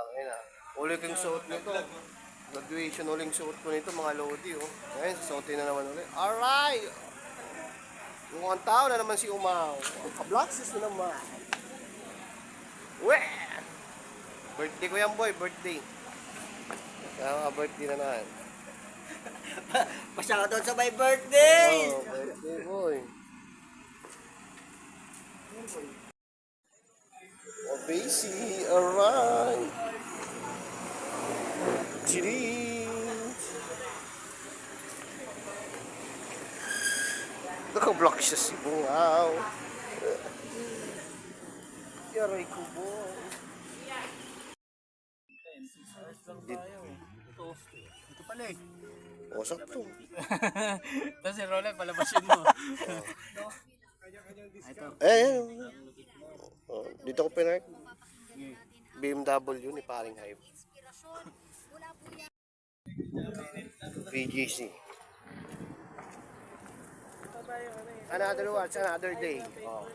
Tangina. Uli kong suot nito. Graduation uling suot ko nito mga lodi oh. Ngayon, susuotin na naman ulit. Alright! Mukhang tao na naman si Umaw. Kablaxis na naman. Weh! Birthday ko yan boy, birthday. Kaya birthday na naman. Pa-shoutout sa my birthday! Oh, birthday boy. Oh, Basie, alright. Cheers! Nakablock siya si Bungaw. Yaray ko boy. Ito pala eh. O, sakto. Tapos si Roland, palabasin mo. Oh, dito ko pinark. BMW ni paring Hive. VGC. Another watch, another day. Oh.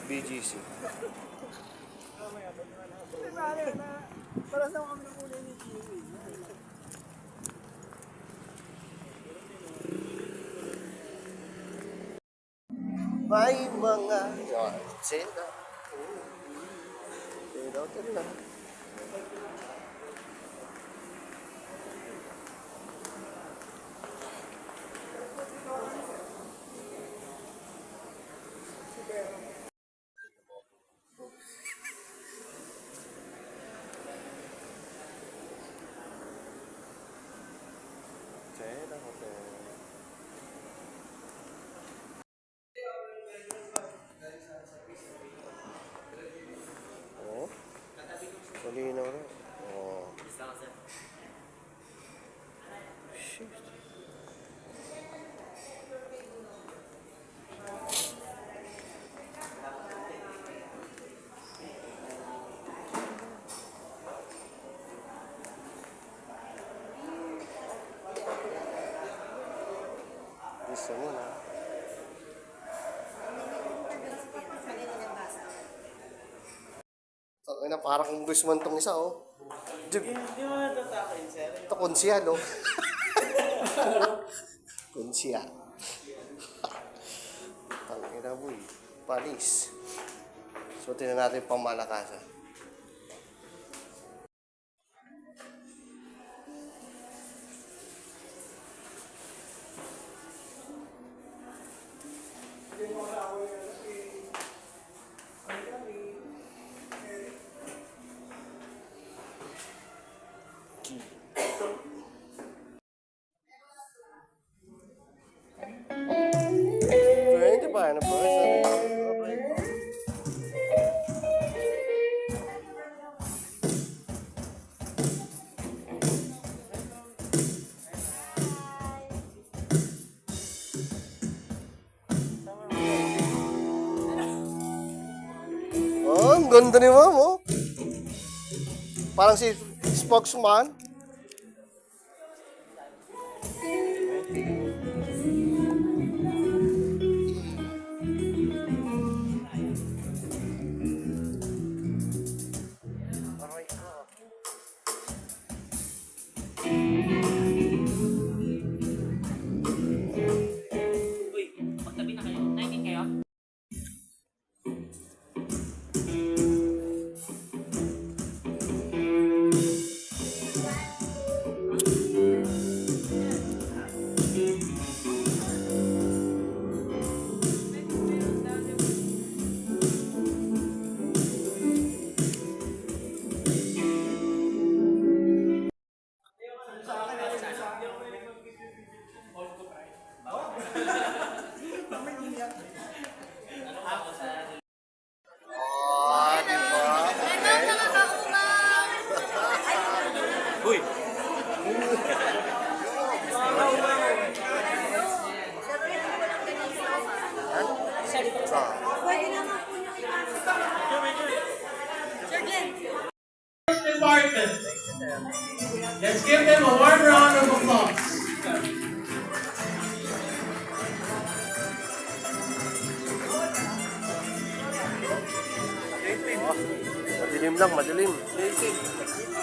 BGC. Para sa kami ng kulay ni Kiwi. May mga sena. Ito na. Oh, malinaw na. Oh. Shit. Gusto mo na. Tangina, parang congressman tong isa, oh. Hindi mo natatakin, sir. Ito, konsyal, oh. Konsyal. Tangina, boy. Palis. So, tingnan natin pang malakasan. Pwede ba? Ano ba? Oh, ang ganda ni Ma'am, oh. Parang si spokesman. Uy, magtabi na kayo. Nainig kayo? Oh, di ba? Uy! Department. Let's give them a warm round of applause. Oh, madilim lang, madilim.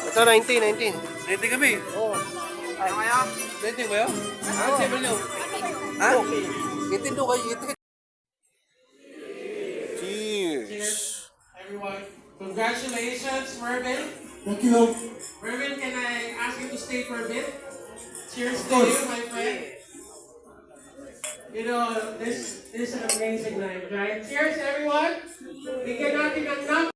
Ito, 19. 20 kami. Oo. Ay, kaya? 20 ba yun? Ano sabi niyo? Ha? Itin doon kayo, itin. Cheers. Cheers, everyone. Congratulations, Mervin. Thank you. Mervin, can I ask you to stay for a bit? Cheers to you, my friend. You know, this is an amazing night, right? Cheers, everyone. Bigyan natin ng number.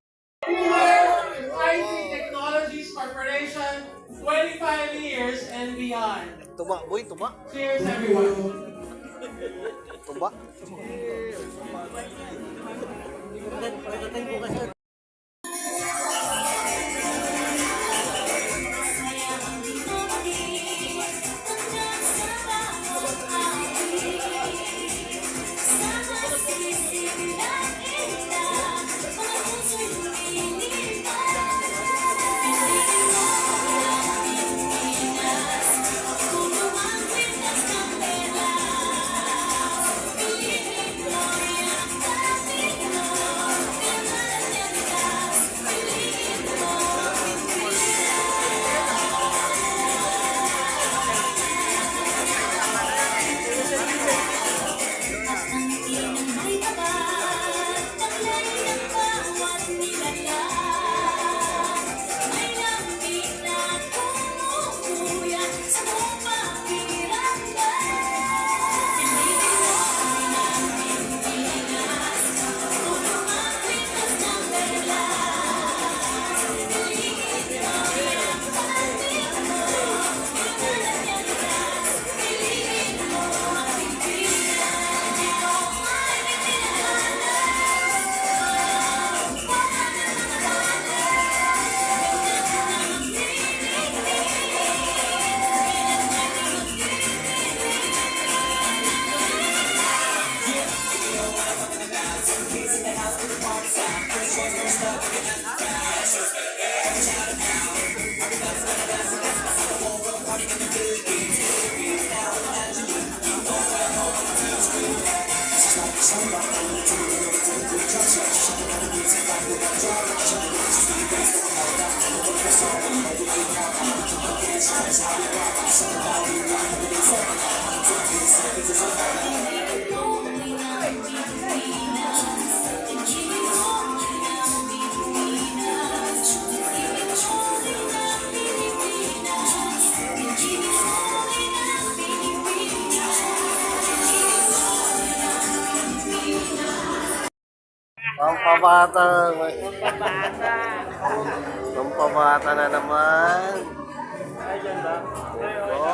IT Technologies Corporation, 25 years and beyond. Tuba, boy, tuba. Cheers, everyone. Tuba. Pampabata. Pampabata na naman. Ito.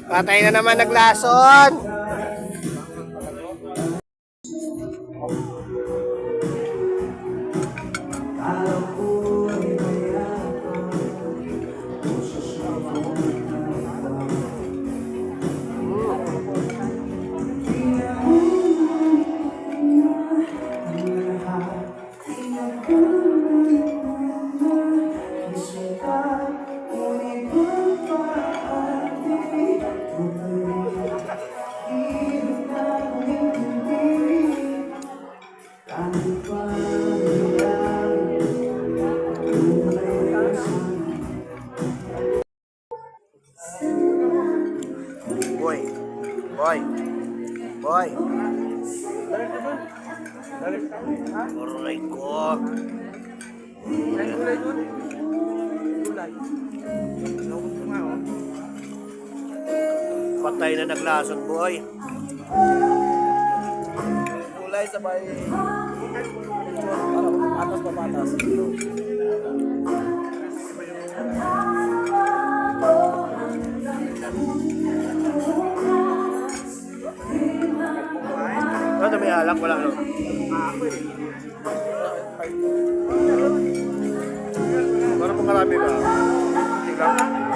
Patay na naman naglason. Boy. Aray ko. Patay na naglason, boy. Kulay sabay. Patas pa patas. Ano may alak? Wala ano? Parang pangarami ka. Tingnan.